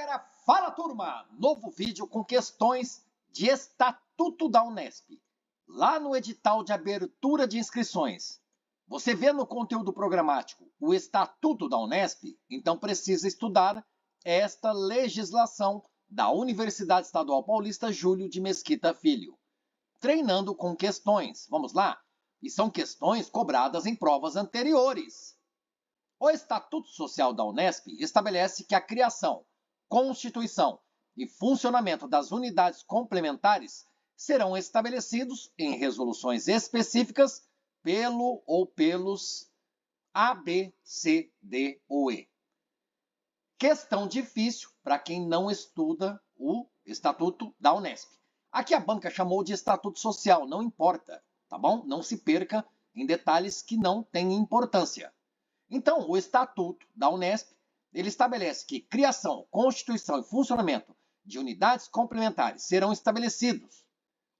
galera, fala turma! Novo vídeo com questões de Estatuto da Unesp. Lá no edital de abertura de inscrições, você vê no conteúdo programático o Estatuto da Unesp, então precisa estudar esta legislação da Universidade Estadual Paulista Júlio de Mesquita Filho. Treinando com questões. Vamos lá? E são questões cobradas em provas anteriores. O Estatuto Social da Unesp estabelece que a criação, constituição e funcionamento das unidades complementares serão estabelecidos em resoluções específicas pelo ou pelos A, B, C, D ou E. Questão difícil para quem não estuda o Estatuto da Unesp. Aqui a banca chamou de Estatuto Social, não importa, tá bom? Não se perca em detalhes que não têm importância. Então, o Estatuto da Unesp, ele estabelece que criação, constituição e funcionamento de unidades complementares serão estabelecidos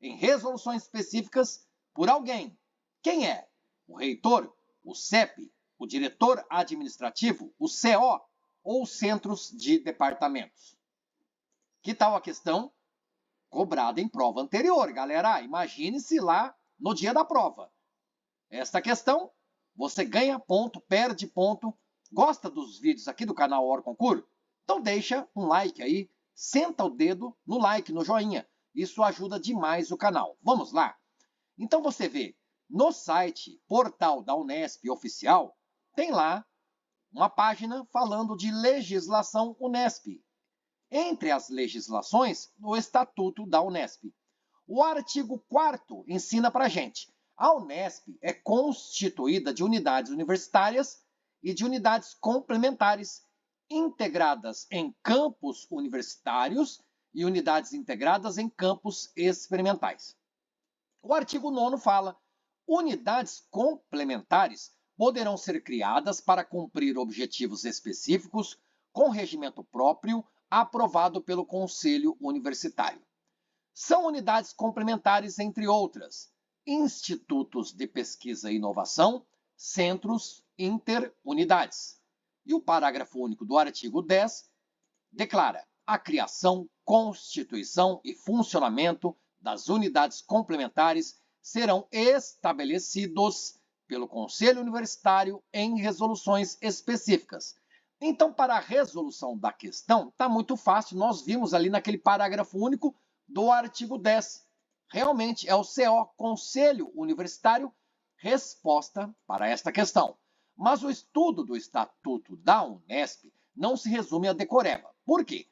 em resoluções específicas por alguém. Quem é? O reitor, o CEP, o diretor administrativo, o CO ou os centros de departamentos. Que tal a questão cobrada em prova anterior, galera? Imagine-se lá no dia da prova. Esta questão, você ganha ponto, perde ponto. Gosta dos vídeos aqui do canal Hora Concurso? Então deixa um like aí, senta o dedo no like, no joinha. Isso ajuda demais o canal. Vamos lá? Então você vê, no site Portal da Unesp Oficial, tem lá uma página falando de legislação Unesp. Entre as legislações, o Estatuto da Unesp. O artigo 4º ensina pra gente: a Unesp é constituída de unidades universitárias e de unidades complementares, integradas em campos universitários e unidades integradas em campos experimentais. O artigo 9º fala: unidades complementares poderão ser criadas para cumprir objetivos específicos com regimento próprio aprovado pelo Conselho Universitário. São unidades complementares, entre outras, institutos de pesquisa e inovação, centros interunidades. E o parágrafo único do artigo 10 declara: a criação, constituição e funcionamento das unidades complementares serão estabelecidos pelo Conselho Universitário em resoluções específicas. Então, para a resolução da questão, está muito fácil. Nós vimos ali naquele parágrafo único do artigo 10. Realmente é o CO, Conselho Universitário, resposta para esta questão. Mas o estudo do Estatuto da Unesp não se resume a decoreba. Por quê?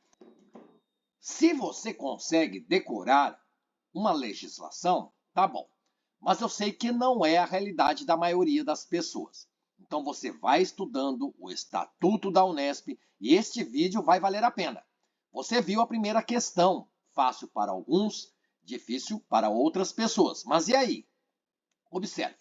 Se você consegue decorar uma legislação, tá bom. Mas eu sei que não é a realidade da maioria das pessoas. Então você vai estudando o Estatuto da Unesp e este vídeo vai valer a pena. Você viu a primeira questão, fácil para alguns, difícil para outras pessoas. Mas e aí? Observe,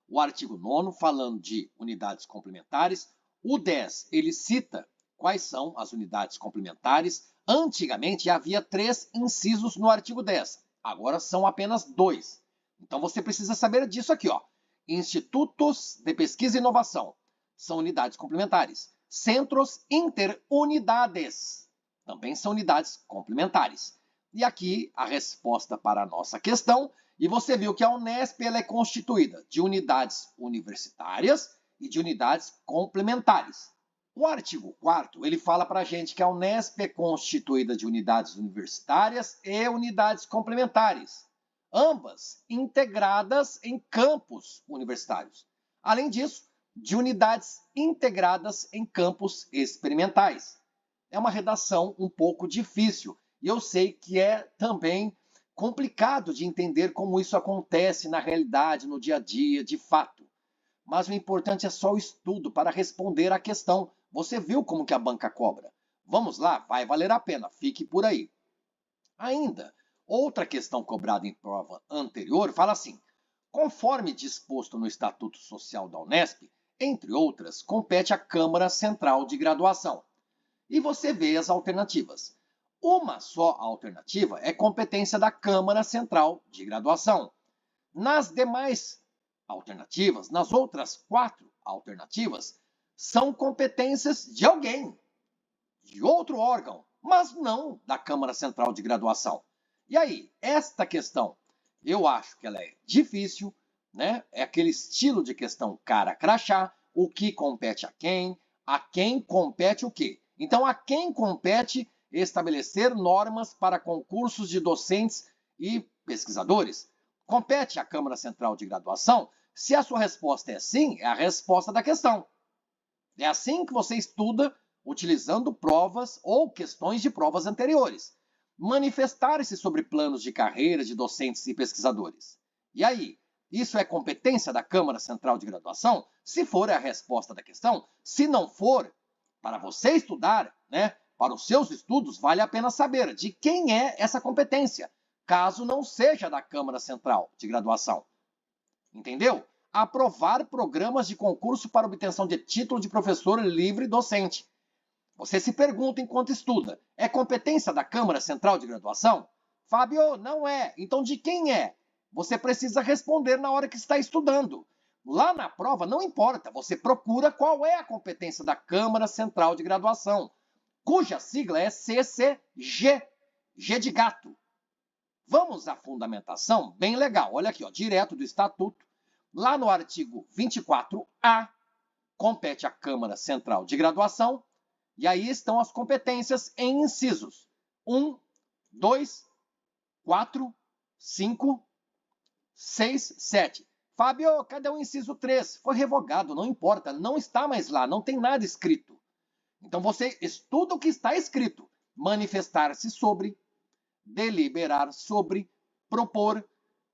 o artigo 9º falando de unidades complementares, o 10 ele cita quais são as unidades complementares. Antigamente havia 3 incisos no artigo 10, agora são apenas 2. Então você precisa saber disso aqui, ó. Institutos de pesquisa e inovação são unidades complementares. Centros interunidades também são unidades complementares. E aqui a resposta para a nossa questão. E você viu que a Unesp ela é constituída de unidades universitárias e de unidades complementares. O artigo 4º ele fala para a gente que a Unesp é constituída de unidades universitárias e unidades complementares, ambas integradas em campos universitários. Além disso, de unidades integradas em campos experimentais. É uma redação um pouco difícil e eu sei que é também complicado de entender como isso acontece na realidade, no dia a dia, de fato. Mas o importante é só o estudo para responder à questão. Você viu como que a banca cobra? Vamos lá, vai valer a pena, fique por aí. Ainda, outra questão cobrada em prova anterior fala assim: conforme disposto no Estatuto Social da Unesp, entre outras, compete à Câmara Central de Graduação. E você vê as alternativas. Uma só alternativa é competência da Câmara Central de Graduação. Nas demais alternativas, nas outras 4 alternativas, são competências de alguém, de outro órgão, mas não da Câmara Central de Graduação. E aí, esta questão, eu acho que ela é difícil, né? É aquele estilo de questão cara crachá, o que compete a quem compete o quê? Então, a quem compete estabelecer normas para concursos de docentes e pesquisadores? Compete à Câmara Central de Graduação? Se a sua resposta é sim, é a resposta da questão. É assim que você estuda utilizando provas ou questões de provas anteriores. Manifestar-se sobre planos de carreira de docentes e pesquisadores. E aí, isso é competência da Câmara Central de Graduação? Se for, é a resposta da questão. Se não for, para você estudar, né, para os seus estudos, vale a pena saber de quem é essa competência, caso não seja da Câmara Central de Graduação. Entendeu? Aprovar programas de concurso para obtenção de título de professor livre docente. Você se pergunta enquanto estuda, é competência da Câmara Central de Graduação? Fábio, não é. Então de quem é? Você precisa responder na hora que está estudando. Lá na prova não importa, você procura qual é a competência da Câmara Central de Graduação, cuja sigla é CCG, G de gato. Vamos à fundamentação? Bem legal, olha aqui, ó, direto do Estatuto. Lá no artigo 24A, compete à Câmara Central de Graduação, e aí estão as competências em incisos 1, 2, 4, 5, 6, 7. Fábio, cadê o inciso 3? Foi revogado, não importa, não está mais lá, não tem nada escrito. Então você estuda o que está escrito. Manifestar-se sobre, deliberar sobre, propor,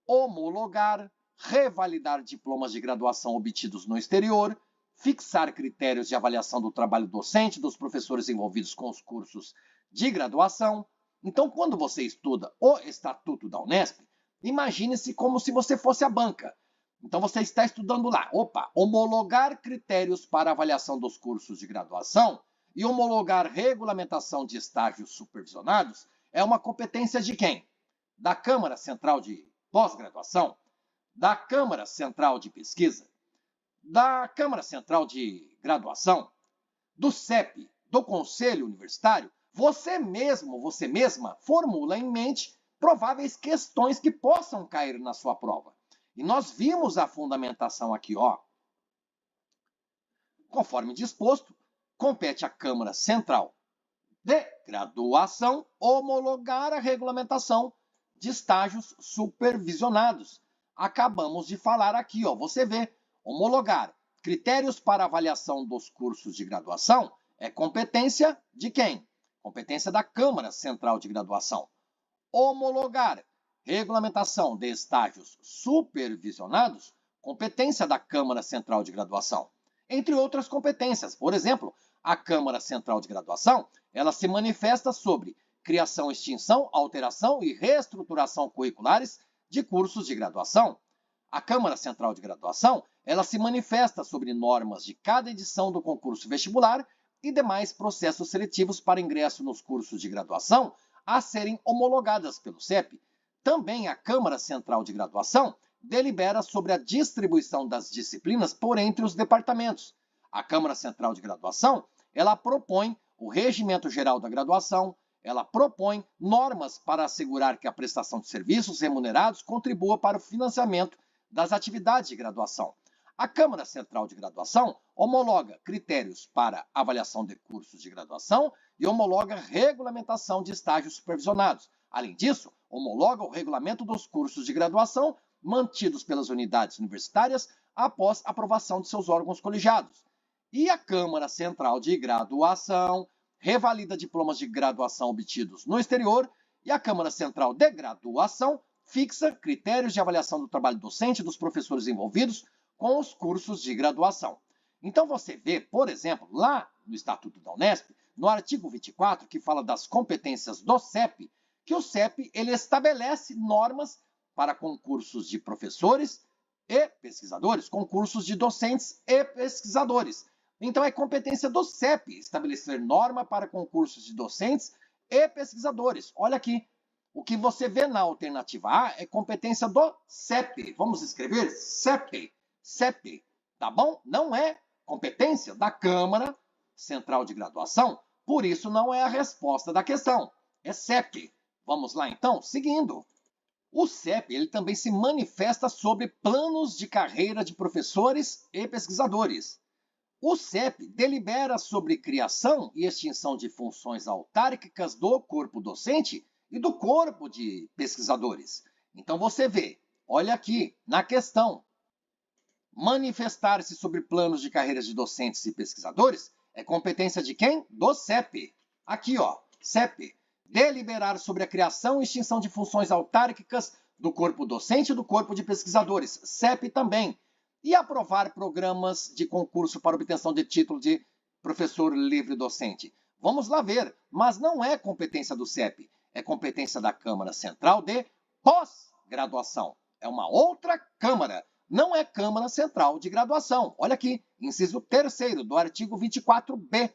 homologar, revalidar diplomas de graduação obtidos no exterior, fixar critérios de avaliação do trabalho docente dos professores envolvidos com os cursos de graduação. Então, quando você estuda o Estatuto da Unesp, imagine-se como se você fosse a banca. Então, você está estudando lá, homologar critérios para avaliação dos cursos de graduação e homologar regulamentação de estágios supervisionados é uma competência de quem? Da Câmara Central de Pós-Graduação, da Câmara Central de Pesquisa, da Câmara Central de Graduação, do CEP, do Conselho Universitário. Você mesmo, você mesma, formula em mente prováveis questões que possam cair na sua prova. E nós vimos a fundamentação aqui, ó. Conforme disposto, compete à Câmara Central de Graduação homologar a regulamentação de estágios supervisionados. Acabamos de falar aqui, ó, você vê, homologar critérios para avaliação dos cursos de graduação é competência de quem? Competência da Câmara Central de Graduação. Homologar regulamentação de estágios supervisionados, competência da Câmara Central de Graduação. Entre outras competências, por exemplo, a Câmara Central de Graduação, ela se manifesta sobre criação, extinção, alteração e reestruturação curriculares de cursos de graduação. A Câmara Central de Graduação, ela se manifesta sobre normas de cada edição do concurso vestibular e demais processos seletivos para ingresso nos cursos de graduação a serem homologadas pelo CEP. Também a Câmara Central de Graduação delibera sobre a distribuição das disciplinas por entre os departamentos. A Câmara Central de Graduação, ela propõe o regimento geral da graduação, ela propõe normas para assegurar que a prestação de serviços remunerados contribua para o financiamento das atividades de graduação. A Câmara Central de Graduação homologa critérios para avaliação de cursos de graduação e homologa regulamentação de estágios supervisionados. Além disso, homologa o regulamento dos cursos de graduação mantidos pelas unidades universitárias após aprovação de seus órgãos colegiados. E a Câmara Central de Graduação revalida diplomas de graduação obtidos no exterior e a Câmara Central de Graduação fixa critérios de avaliação do trabalho docente dos professores envolvidos com os cursos de graduação. Então você vê, por exemplo, lá no Estatuto da Unesp, no artigo 24, que fala das competências do CEP, que o CEP ele estabelece normas para concursos de professores e pesquisadores, concursos de docentes e pesquisadores. Então é competência do CEP estabelecer norma para concursos de docentes e pesquisadores. Olha aqui, o que você vê na alternativa A é competência do CEP. Vamos escrever CEP. CEP, tá bom? Não é competência da Câmara Central de Graduação, Por isso não é a resposta da questão, é CEP. Vamos lá então, seguindo. O CEP ele também se manifesta sobre planos de carreira de professores e pesquisadores. O CEP delibera sobre criação e extinção de funções autárquicas do corpo docente e do corpo de pesquisadores. Então você vê, olha aqui na questão, manifestar-se sobre planos de carreiras de docentes e pesquisadores é competência de quem? Do CEP. Aqui, ó, CEP. Deliberar sobre a criação e extinção de funções autárquicas do corpo docente e do corpo de pesquisadores. CEP também. E aprovar programas de concurso para obtenção de título de professor livre docente. Vamos lá ver, mas não é competência do CEP, é competência da Câmara Central de Pós-Graduação. É uma outra Câmara, não é Câmara Central de Graduação. Olha aqui, inciso 3º do artigo 24b.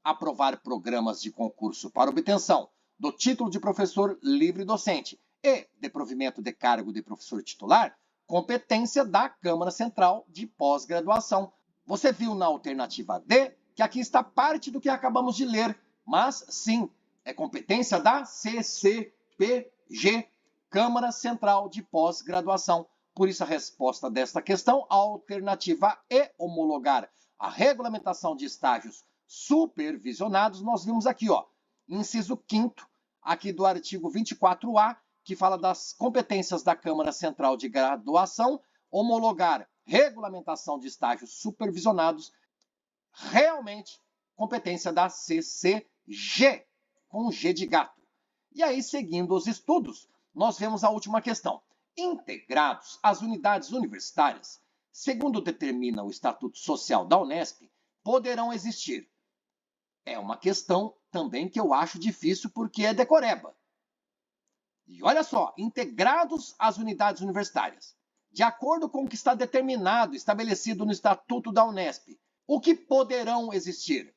Aprovar programas de concurso para obtenção do título de professor livre docente e de provimento de cargo de professor titular, competência da Câmara Central de Pós-Graduação. Você viu na alternativa D que aqui está parte do que acabamos de ler, mas sim, é competência da CCPG, Câmara Central de Pós-Graduação. Por isso a resposta desta questão, a alternativa E, homologar a regulamentação de estágios supervisionados, nós vimos aqui, ó, inciso 5º, aqui do artigo 24A, que fala das competências da Câmara Central de Graduação, homologar regulamentação de estágios supervisionados, realmente competência da CCG, com G de gato. E aí, seguindo os estudos, nós vemos a última questão. Integrados às unidades universitárias, segundo determina o Estatuto Social da Unesp, poderão existir. É uma questão também que eu acho difícil porque é decoreba. E olha só, integrados às unidades universitárias, de acordo com o que está determinado, estabelecido no Estatuto da Unesp, o que poderão existir?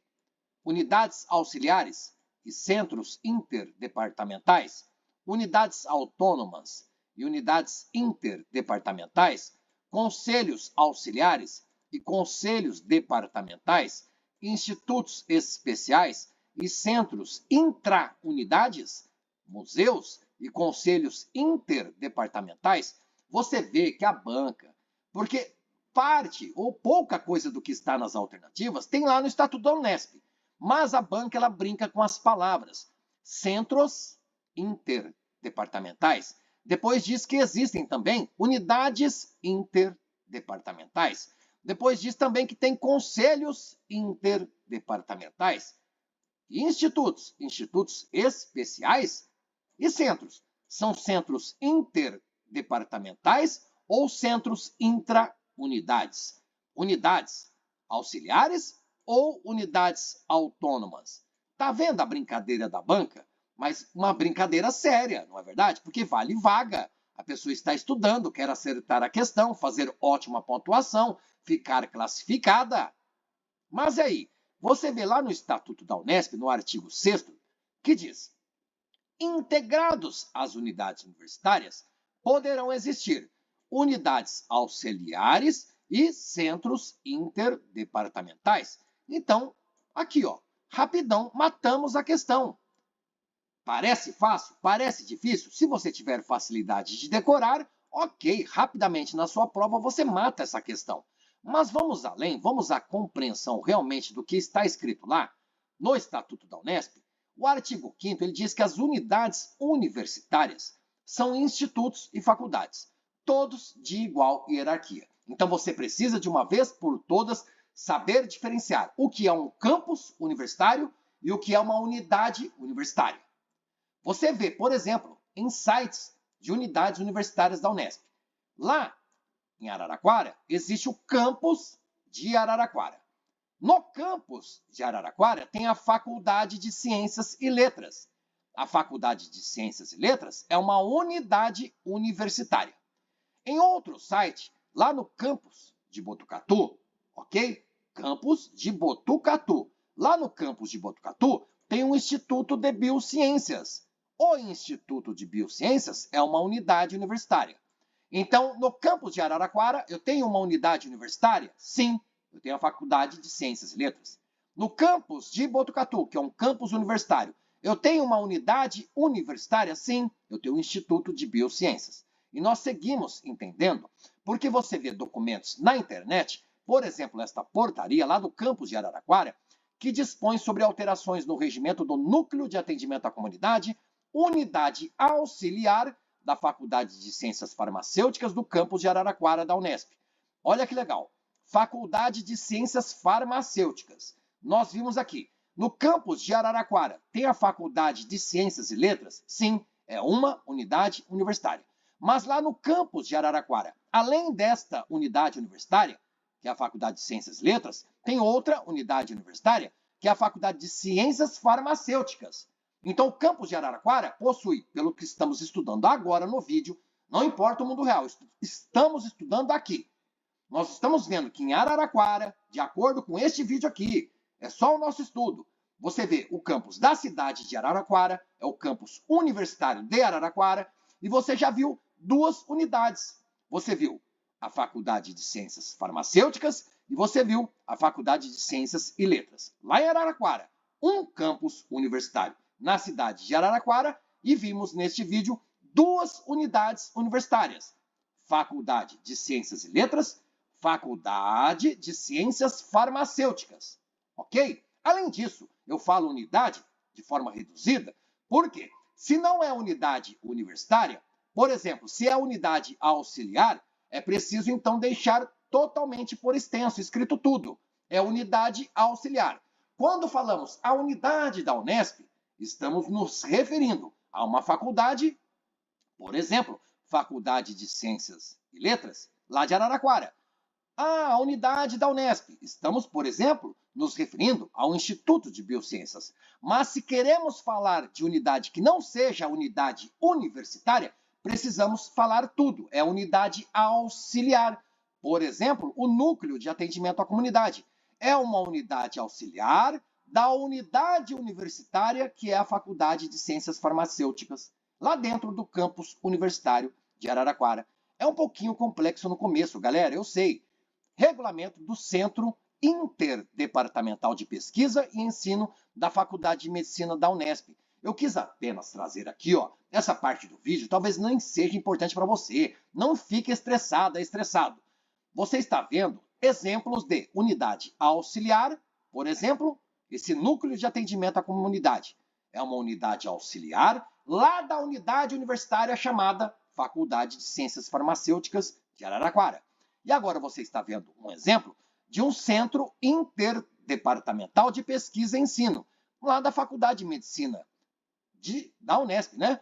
Unidades auxiliares e centros interdepartamentais, unidades autônomas e unidades interdepartamentais, conselhos auxiliares e conselhos departamentais, institutos especiais e centros intra-unidades, museus e conselhos interdepartamentais. Você vê que a banca, porque parte ou pouca coisa do que está nas alternativas tem lá no Estatuto da Unesp, mas a banca ela brinca com as palavras centros interdepartamentais. Depois diz que existem também unidades interdepartamentais. Depois diz também que tem conselhos interdepartamentais. E institutos especiais e centros. São centros interdepartamentais ou centros intra-unidades. Unidades auxiliares ou unidades autônomas. Tá vendo a brincadeira da banca? Mas uma brincadeira séria, não é verdade? Porque vale vaga. A pessoa está estudando, quer acertar a questão, fazer ótima pontuação, ficar classificada. Mas aí, você vê lá no Estatuto da Unesp, no artigo 6º, que diz: integrados às unidades universitárias, poderão existir unidades auxiliares e centros interdepartamentais. Então, aqui, ó, rapidão, matamos a questão. Parece fácil? Parece difícil? Se você tiver facilidade de decorar, ok, rapidamente na sua prova você mata essa questão. Mas vamos além, vamos à compreensão realmente do que está escrito lá. No Estatuto da Unesp, o artigo 5º ele diz que as unidades universitárias são institutos e faculdades, todos de igual hierarquia. Então você precisa, de uma vez por todas, saber diferenciar o que é um campus universitário e o que é uma unidade universitária. Você vê, por exemplo, em sites de unidades universitárias da Unesp. Lá em Araraquara, existe o campus de Araraquara. No campus de Araraquara tem a Faculdade de Ciências e Letras. A Faculdade de Ciências e Letras é uma unidade universitária. Em outro site, lá no campus de Botucatu, ok? Campus de Botucatu. Lá no campus de Botucatu tem um Instituto de Biociências. O Instituto de Biociências é uma unidade universitária. Então, no campus de Araraquara, eu tenho uma unidade universitária? Sim, eu tenho a Faculdade de Ciências e Letras. No campus de Botucatu, que é um campus universitário, eu tenho uma unidade universitária? Sim, eu tenho o Instituto de Biociências. E nós seguimos entendendo, porque você vê documentos na internet, por exemplo, esta portaria lá do campus de Araraquara, que dispõe sobre alterações no regimento do Núcleo de Atendimento à Comunidade, unidade auxiliar da Faculdade de Ciências Farmacêuticas do campus de Araraquara da Unesp. Olha que legal. Faculdade de Ciências Farmacêuticas. Nós vimos aqui, no campus de Araraquara, tem a Faculdade de Ciências e Letras? Sim, é uma unidade universitária. Mas lá no campus de Araraquara, além desta unidade universitária, que é a Faculdade de Ciências e Letras, tem outra unidade universitária, que é a Faculdade de Ciências Farmacêuticas. Então, o campus de Araraquara possui, pelo que estamos estudando agora no vídeo, não importa o mundo real, estamos estudando aqui. Nós estamos vendo que em Araraquara, de acordo com este vídeo aqui, é só o nosso estudo, você vê o campus da cidade de Araraquara, é o campus universitário de Araraquara, e você já viu duas unidades. Você viu a Faculdade de Ciências Farmacêuticas e você viu a Faculdade de Ciências e Letras. Lá em Araraquara, um campus universitário na cidade de Araraquara, e vimos neste vídeo duas unidades universitárias. Faculdade de Ciências e Letras, Faculdade de Ciências Farmacêuticas. Ok? Além disso, eu falo unidade de forma reduzida, porque se não é unidade universitária, por exemplo, se é unidade auxiliar, é preciso então deixar totalmente por extenso, escrito tudo. É unidade auxiliar. Quando falamos a unidade da Unesp, estamos nos referindo a uma faculdade, por exemplo, Faculdade de Ciências e Letras, lá de Araraquara. A unidade da Unesp. Estamos, por exemplo, nos referindo ao Instituto de Biociências. Mas se queremos falar de unidade que não seja unidade universitária, precisamos falar tudo. É unidade auxiliar. Por exemplo, o Núcleo de Atendimento à Comunidade. É uma unidade auxiliar da unidade universitária, que é a Faculdade de Ciências Farmacêuticas, lá dentro do campus universitário de Araraquara. É um pouquinho complexo no começo, galera, eu sei. Regulamento do Centro Interdepartamental de Pesquisa e Ensino da Faculdade de Medicina da Unesp. Eu quis apenas trazer aqui, essa parte do vídeo, talvez nem seja importante para você. Não fique estressado. Você está vendo exemplos de unidade auxiliar, por exemplo, esse núcleo de atendimento à comunidade. É uma unidade auxiliar lá da unidade universitária chamada Faculdade de Ciências Farmacêuticas de Araraquara. E agora você está vendo um exemplo de um centro interdepartamental de pesquisa e ensino, lá da Faculdade de Medicina da Unesp, né?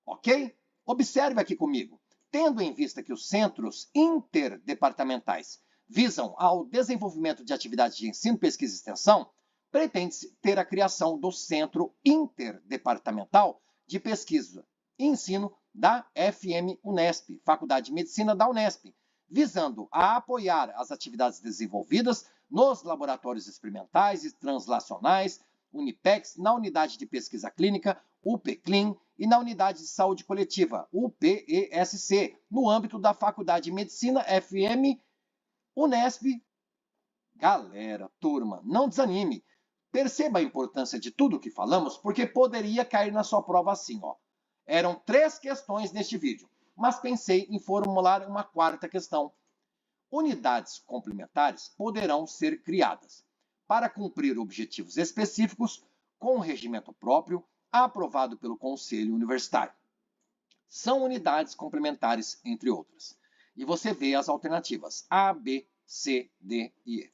Ok? Observe aqui comigo. Tendo em vista que os centros interdepartamentais visam ao desenvolvimento de atividades de ensino, pesquisa e extensão, pretende-se ter a criação do Centro Interdepartamental de Pesquisa e Ensino da FM Unesp, Faculdade de Medicina da Unesp, visando a apoiar as atividades desenvolvidas nos laboratórios experimentais e translacionais, Unipex, na unidade de pesquisa clínica, UPCLIN, e na unidade de saúde coletiva, UPESC, no âmbito da Faculdade de Medicina FM Unesp. Galera, turma, não desanime. Perceba a importância de tudo o que falamos, porque poderia cair na sua prova assim, Eram 3 questões neste vídeo, mas pensei em formular uma 4ª questão. Unidades complementares poderão ser criadas para cumprir objetivos específicos com regimento próprio aprovado pelo Conselho Universitário. São unidades complementares, entre outras. E você vê as alternativas A, B, C, D e E.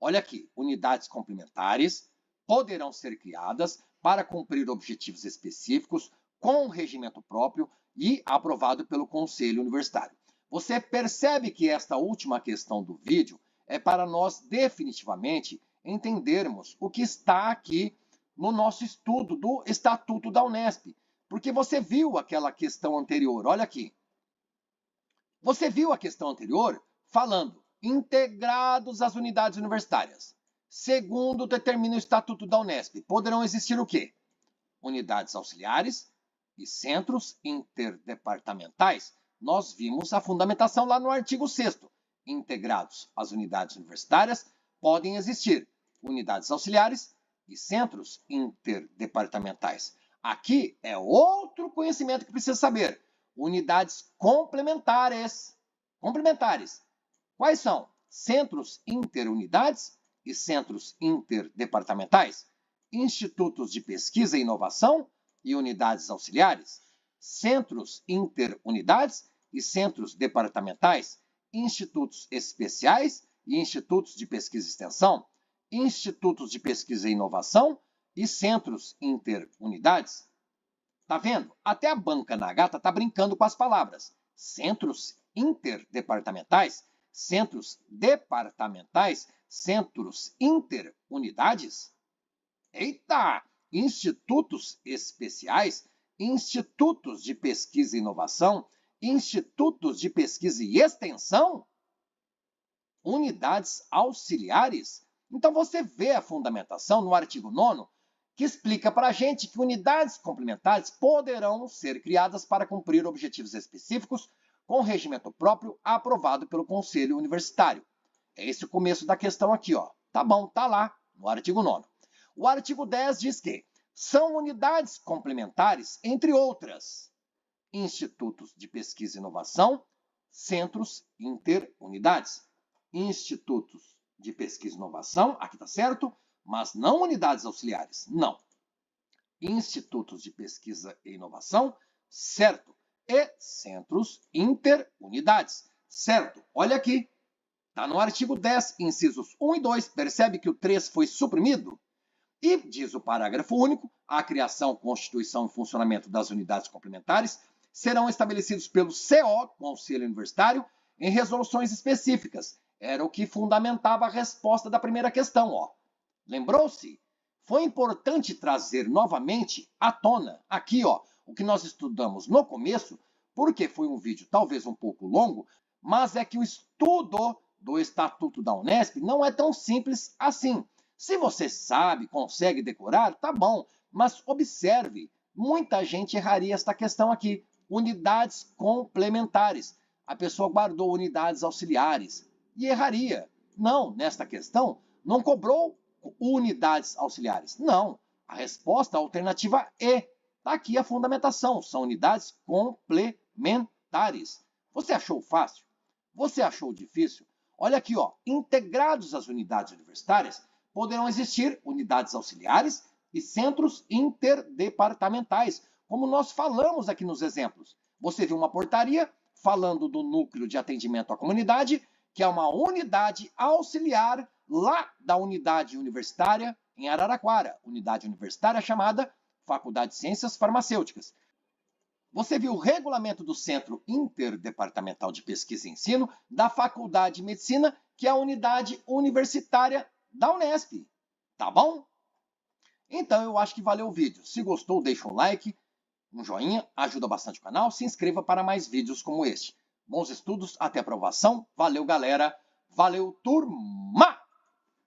Olha aqui, unidades complementares poderão ser criadas para cumprir objetivos específicos com regimento próprio e aprovado pelo Conselho Universitário. Você percebe que esta última questão do vídeo é para nós definitivamente entendermos o que está aqui no nosso estudo do Estatuto da Unesp. Porque você viu aquela questão anterior, olha aqui. Você viu a questão anterior falando integrados às unidades universitárias. Segundo determina o Estatuto da Unesp, poderão existir o quê? Unidades auxiliares e centros interdepartamentais. Nós vimos a fundamentação lá no artigo 6º. Integrados às unidades universitárias, podem existir unidades auxiliares e centros interdepartamentais. Aqui é outro conhecimento que precisa saber. Unidades complementares. Complementares. Quais são? Centros interunidades e centros interdepartamentais. Institutos de pesquisa e inovação e unidades auxiliares. Centros interunidades e centros departamentais. Institutos especiais e institutos de pesquisa e extensão. Institutos de pesquisa e inovação e centros interunidades. Tá vendo? Até a banca na gata tá brincando com as palavras. Centros interdepartamentais, centros departamentais, centros interunidades. Eita! Institutos especiais, institutos de pesquisa e inovação, institutos de pesquisa e extensão, unidades auxiliares. Então, você vê a fundamentação no artigo 9º, que explica para a gente que unidades complementares poderão ser criadas para cumprir objetivos específicos com regimento próprio aprovado pelo Conselho Universitário. É esse o começo da questão aqui, ó. Tá bom, tá lá no artigo 9º. O artigo 10 diz que são unidades complementares, entre outras, institutos de pesquisa e inovação, centros interunidades. Institutos de pesquisa e inovação, aqui está certo, mas não unidades auxiliares, não. Institutos de pesquisa e inovação, certo. E centros interunidades, certo. Olha aqui, está no artigo 10, incisos 1 e 2, percebe que o 3 foi suprimido? E diz o parágrafo único, a criação, constituição e funcionamento das unidades complementares serão estabelecidos pelo CO, Conselho Universitário, em resoluções específicas. Era o que fundamentava a resposta da primeira questão, ó. Lembrou-se? Foi importante trazer novamente à tona, aqui, ó, o que nós estudamos no começo, porque foi um vídeo talvez um pouco longo, mas é que o estudo do Estatuto da Unesp não é tão simples assim. Se você sabe, consegue decorar, tá bom, mas observe, muita gente erraria esta questão aqui. Unidades complementares. A pessoa guardou unidades auxiliares e erraria. Não, nesta questão, não cobrou unidades auxiliares. Não, a resposta a alternativa E. Está aqui a fundamentação, são unidades complementares. Você achou fácil? Você achou difícil? Olha aqui, ó, integrados às unidades universitárias, poderão existir unidades auxiliares e centros interdepartamentais, como nós falamos aqui nos exemplos. Você viu uma portaria falando do núcleo de atendimento à comunidade, que é uma unidade auxiliar lá da unidade universitária em Araraquara, unidade universitária chamada Faculdade de Ciências Farmacêuticas. Você viu o regulamento do Centro Interdepartamental de Pesquisa e Ensino da Faculdade de Medicina, que é a unidade universitária da Unesp. Tá bom? Então, eu acho que valeu o vídeo. Se gostou, deixa um like, um joinha, ajuda bastante o canal. Se inscreva para mais vídeos como este. Bons estudos, até a aprovação. Valeu, galera. Valeu, turma!